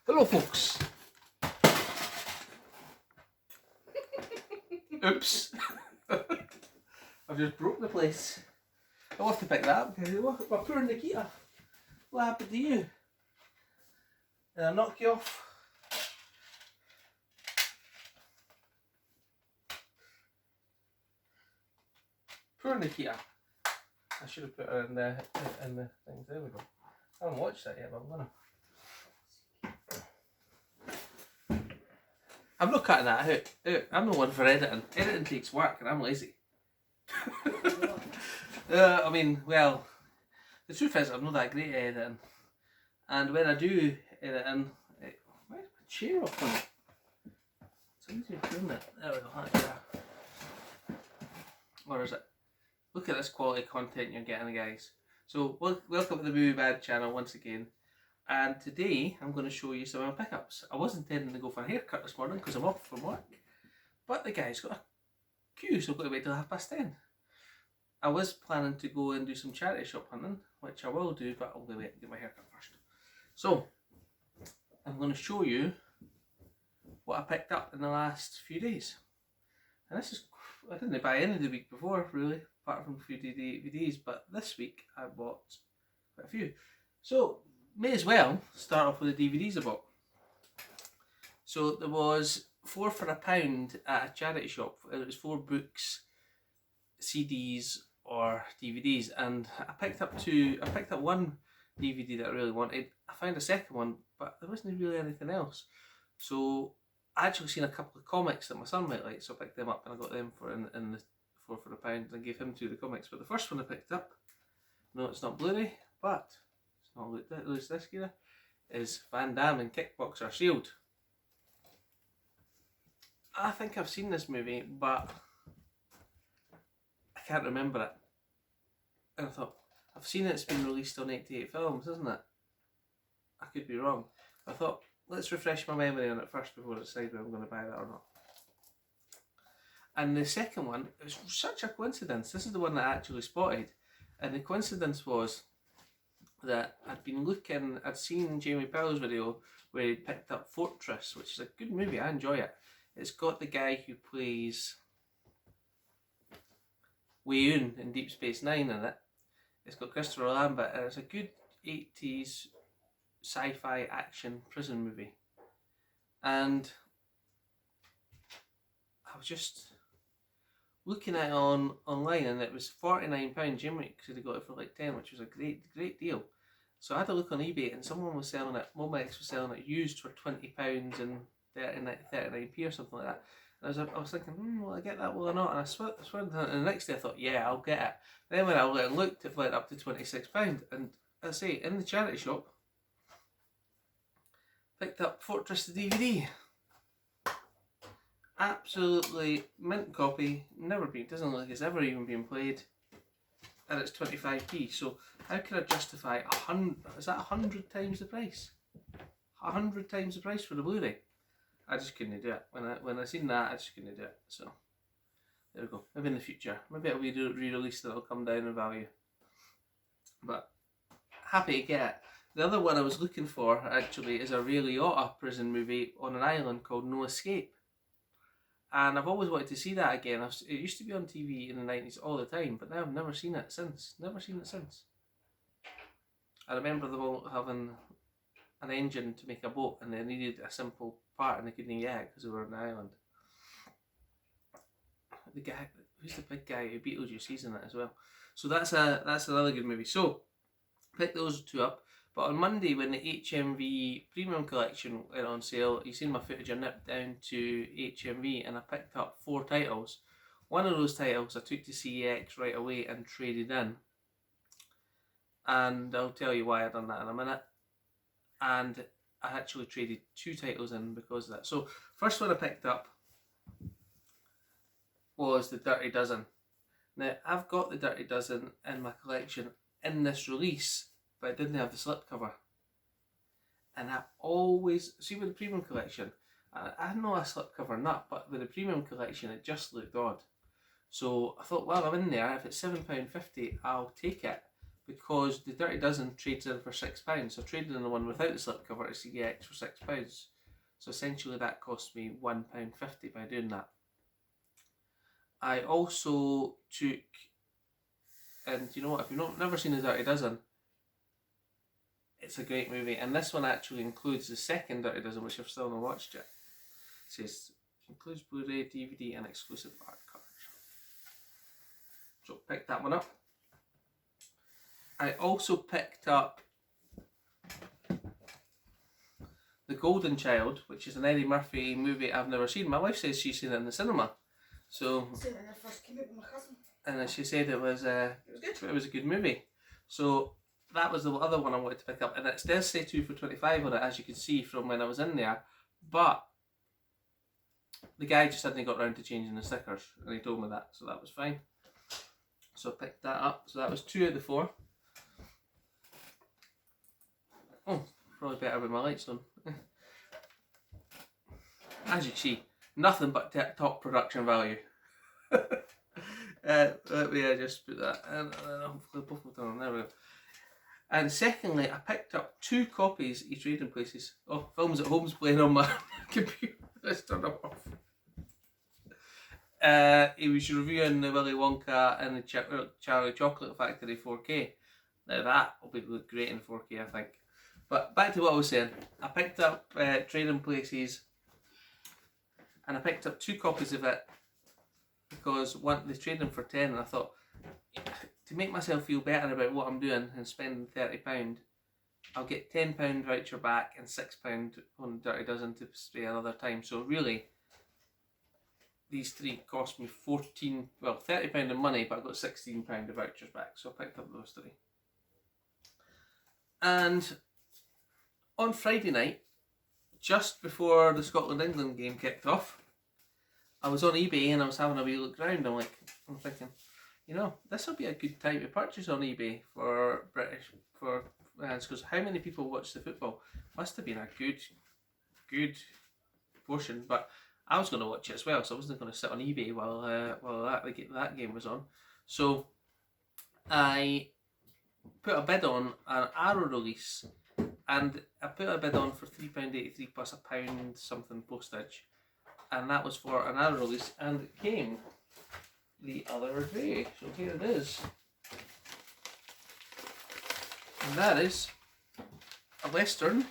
Hello folks. Oops. I've just broke the place. I'll have to pick that up because my poor Nikita. What happened to you? Did I knock you off? Poor Nikita. I should have put her in the things. There we go. I haven't watched that yet, but I'm gonna. I'm not cutting that out. I'm the one for editing. Editing takes work and I'm lazy. I mean, well, the truth is I'm not that great at editing. And when I do editing, where's my chair up on it? It's easier doing it. There we go, that's there. Or is it? Look at this quality content you're getting, guys. So, welcome to the Movie Bad channel once again. And today, I'm going to show you some of my pickups. I was intending to go for a haircut this morning because I'm off from work. But the guy's got a queue, so I've got to wait till 10:30. I was planning to go and do some charity shop hunting, which I will do, but I'll wait and get my haircut first. So, I'm going to show you what I picked up in the last few days. And this is, I didn't buy any the week before, really, apart from a few DVDs, but this week I bought quite a few. So, may as well start off with the DVDs I bought. So there was 4 for £1 at a charity shop. It was 4 books, CDs or DVDs, and I picked up one DVD that I really wanted. I found a second one, but there wasn't really anything else. So I actually seen a couple of comics that my son might like, so I picked them up and I got them for in the 4 for £1 and gave him 2 of the comics. But the first one I picked up, no, it's not Blu-ray, but not lose this gear, is Van Damme and Kickboxer sealed. I think I've seen this movie, but I can't remember it. And I thought, I've seen it's been released on 88 Films, isn't it? I could be wrong. I thought, let's refresh my memory on it first before I decide whether I'm going to buy that or not. And the second one, it was such a coincidence. This is the one that I actually spotted. And the coincidence was that I'd seen Jamie Powell's video where he picked up Fortress, which is a good movie, I enjoy it. It's got the guy who plays Wei-Yun in Deep Space Nine in it. It's got Christopher Lambert, and it's a good 80s sci-fi action prison movie. And I was just looking at it online, and it was £49. Jamie could have got it for like 10, which was a great deal. So I had to look on eBay, and someone was selling it, Momex was selling it used for £20 and 39p or something like that. And I was thinking, will I get that, will I not? And I swore, and the next day I thought, yeah, I'll get it. Then when I went and looked, it went up to £26. And I say, in the charity shop, picked up Fortress the DVD. Absolutely mint copy, doesn't look like it's ever even been played, and it's 25p. So how can I justify 100 times the price? 100 times the price for the Blu-ray? I just couldn't do it. When I seen that, I just couldn't do it. So there we go. Maybe in the future, maybe it'll be re-released and it'll come down in value. But happy to get it. The other one I was looking for actually is a Ray Liotta prison movie on an island called No Escape. And I've always wanted to see that again. It used to be on TV in the 90s all the time, but now I've never seen it since. I remember them all having an engine to make a boat, and they needed a simple part, and they couldn't get it because they were on the island. The guy, who's the big guy who Beetlejuice, he's in it as well. So that's another good movie. So pick those 2 up. But on Monday, when the Hmv Premium Collection went on sale, you seen my footage, I nipped down to Hmv and I picked up 4 titles. One of those titles I took to CEX right away and traded in. And I'll tell you why I've done that in a minute. And I actually traded 2 titles in because of that. So, first one I picked up was The Dirty Dozen. Now, I've got The Dirty Dozen in my collection in this release, but it didn't have the slipcover. And I always, see with the Premium Collection, I know a slipcover nut, but with the Premium Collection it just looked odd. So I thought, well, I'm in there, if it's £7.50 I'll take it. because the Dirty Dozen trades in for £6. So trading in the one without the slipcover is to get extra £6. So essentially that cost me £1.50 by doing that. I also took, and you know what, if you've never seen the Dirty Dozen, it's a great movie, and this one actually includes the second Dirty Dozen, which I've still not watched yet. It says includes Blu-ray, DVD, and exclusive art cards. So picked that one up. I also picked up The Golden Child, which is an Eddie Murphy movie I've never seen. My wife says she's seen it in the cinema. So, I seen it when it first came out with my cousin. And she said it was good. It was a good movie. So that was the other one I wanted to pick up, and it does say 2 for $25 on it, as you can see from when I was in there. But the guy just hadn't got round to changing the stickers, and he told me that, so that was fine. So I picked that up. So that was 2 of the 4. Oh, probably better with my lights on. As you can see, nothing but top production value. Let me just put that in, and then hopefully both of them. There we go. And secondly, I picked up 2 copies of Trading Places. Oh, Films at Home's playing on my computer. Let's turn it off. He was reviewing the Willy Wonka and the Charlie Chocolate Factory 4K. Now that will look great in 4K, I think. But back to what I was saying. I picked up Trading Places, and I picked up 2 copies of it because they traded them for 10, and I thought, to make myself feel better about what I'm doing and spending £30, I'll get £10 voucher back and £6 on Dirty Dozen to stay another time. So really, these 3 cost me £30 in money, but I got £16 of vouchers back. So I picked up those 3. And on Friday night, just before the Scotland-England game kicked off, I was on eBay and I was having a wee look around. I'm thinking, you know, this will be a good time to purchase on eBay for British fans, because how many people watch the football? Must have been a good portion. But I was going to watch it as well, so I wasn't going to sit on eBay while that game was on. So I put a bid on an Arrow release, and I put a bid on for £3.83 plus £1 something postage, and that was for an Arrow release, and it came the other day. So here it is, and that is a Western.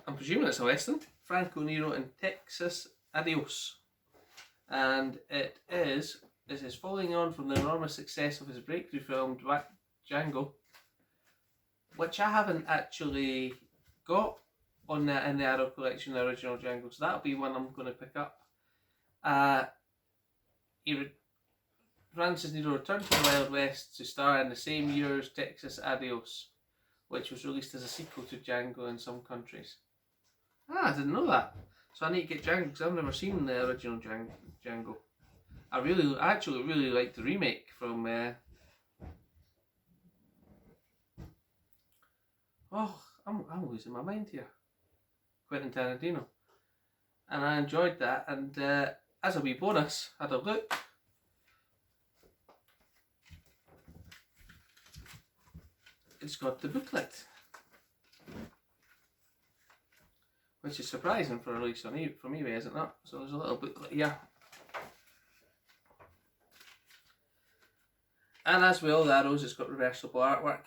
I'm presuming it's a Western. Franco Nero in Texas Adios, and it is following on from the enormous success of his breakthrough film Django, which I haven't actually got in the Arrow collection, the original Django, so that'll be one I'm going to pick up. Francis Nero returned to the Wild West to star in the same year's Texas Adios, which was released as a sequel to Django in some countries. I didn't know that. So I need to get Django, because I've never seen the original Django. I actually really like the remake from I'm losing my mind here. Quentin Tarantino. And I enjoyed that, and as a wee bonus, had a look. It's got the booklet, which is surprising for a release from eBay, is it not? So there's a little booklet here. And as with all the Arrows, it's got reversible artwork.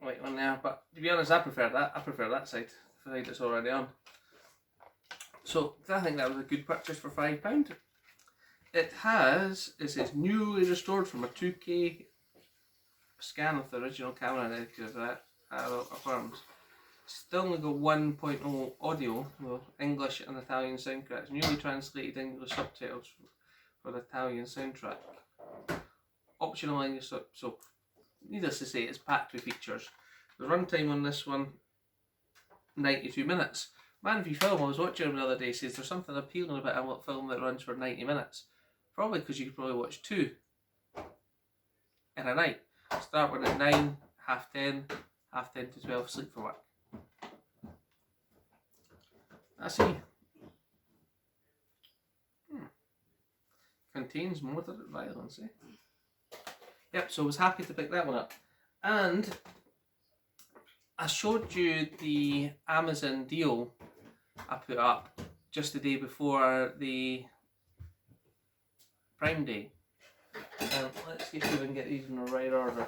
Right on there, but to be honest, I prefer that. I prefer that side, the side that's already on. So I think that was a good purchase for £5. It says newly restored from a 2K scan of the original camera negative that affirms. Still only got 1.0 audio, well, English and Italian soundtracks. Newly translated English subtitles for the Italian soundtrack. Optional English so needless to say, it's packed with features. The runtime on this one, 92 minutes. Man v Film, I was watching him the other day, says there's something appealing about a film that runs for 90 minutes. Probably because you could probably watch 2 in a night. Start one at 9, half 10 to 12, sleep for work. I see. Contains moderate violence, eh? Yep, so I was happy to pick that one up. And I showed you the Amazon deal I put up just the day before the Prime Day. Let's see if we can get these in the right order.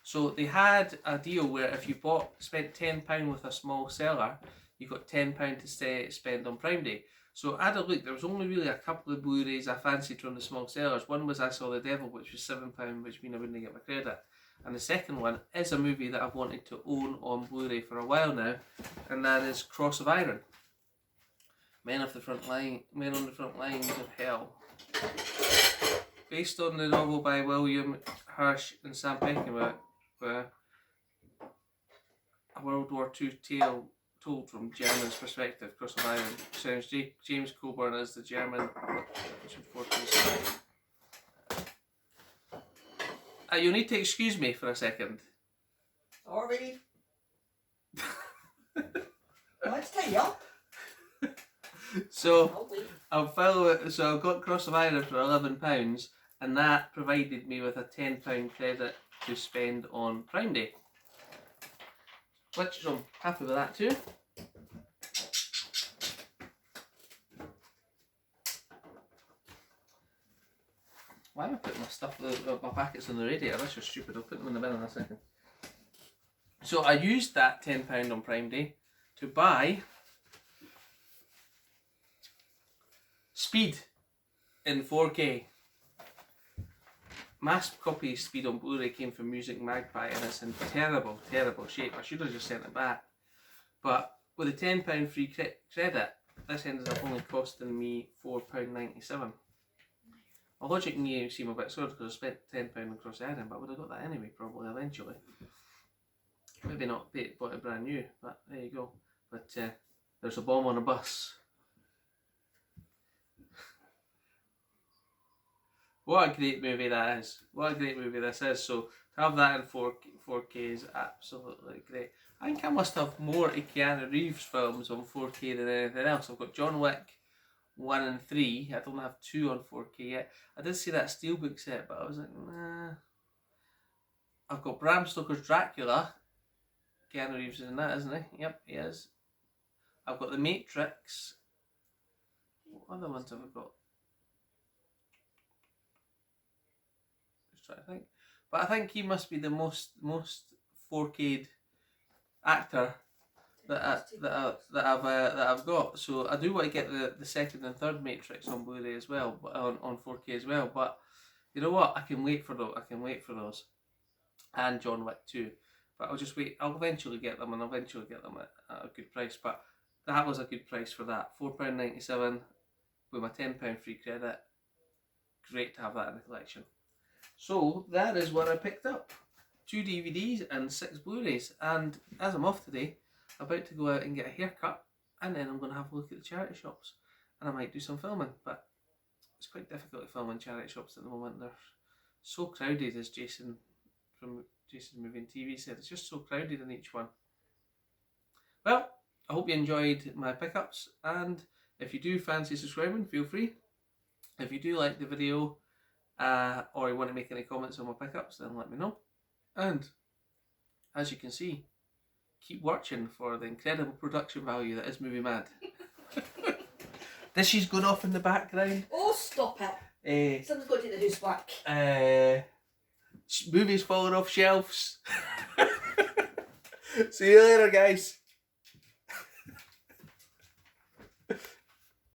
So they had a deal where if you spent £10 with a small seller, you got £10 to spend on Prime Day. So I had a look, there was only really a couple of Blu-rays I fancied from the small sellers. One was I Saw the Devil, which was £7, which means I wouldn't get my credit. And the second one is a movie that I've wanted to own on Blu-ray for a while now, and that is Cross of Iron. Men on the Front Lines of Hell. Based on the novel by William Hirsch and Sam Peckinpah, a World War II tale told from German's perspective. Cross of Iron sounds James Coburn as the German. You'll need to excuse me for a second. Sorry. Let's tie you up. So I've got Cross of Iron for £11, and that provided me with a £10 credit to spend on Prime Day. Which I'm happy with that too. Why am I putting my packets on the radiator? That's just stupid. I'll put them in the bin in a second. So I used that £10 on Prime Day to buy Speed in 4K. Mass copy Speed on Blu-ray came from Music Magpie and it's in terrible, terrible shape. I should have just sent it back. But with a £10 free credit, this ended up only costing me £4.97. My logic may seem a bit sore because I spent £10 on Cross Iron, but I would have got that anyway, probably, eventually. Maybe not bought it brand new, but there you go. But there's a bomb on a bus. What a great movie that is. What a great movie this is. So to have that in 4K is absolutely great. I think I must have more Keanu Reeves films on 4K than anything else. I've got John Wick 1 and 3. I don't have 2 on 4K yet. I did see that Steelbook set, but I was like, nah. I've got Bram Stoker's Dracula. Keanu Reeves is in that, isn't he? Yep, he is. I've got The Matrix. What other ones have I got? Trying to think, but I think he must be the most 4K'd actor that I've got. So I do want to get the second and third Matrix on Blu-ray as well, on 4K as well. But you know what? I can wait for those, and John Wick 2. But I'll just wait. I'll eventually get them, and I'll eventually get them at a good price. But that was a good price for that. £4.97 with my £10 free credit. Great to have that in the collection. So that is what I picked up. 2 DVDs and 6 Blu-rays. And as I'm off today, I'm about to go out and get a haircut, and then I'm going to have a look at the charity shops. And I might do some filming, but it's quite difficult to film in charity shops at the moment. They're so crowded, as Jason from Jason's Movie and TV said. It's just so crowded in each one. Well, I hope you enjoyed my pickups, and if you do fancy subscribing, feel free. If you do like the video, or you want to make any comments on my pickups, then let me know. And as you can see, keep watching for the incredible production value that is Movie Mad. This she's going off in the background. Oh, stop it. Someone's going to the house back. Movies falling off shelves. See you later, guys.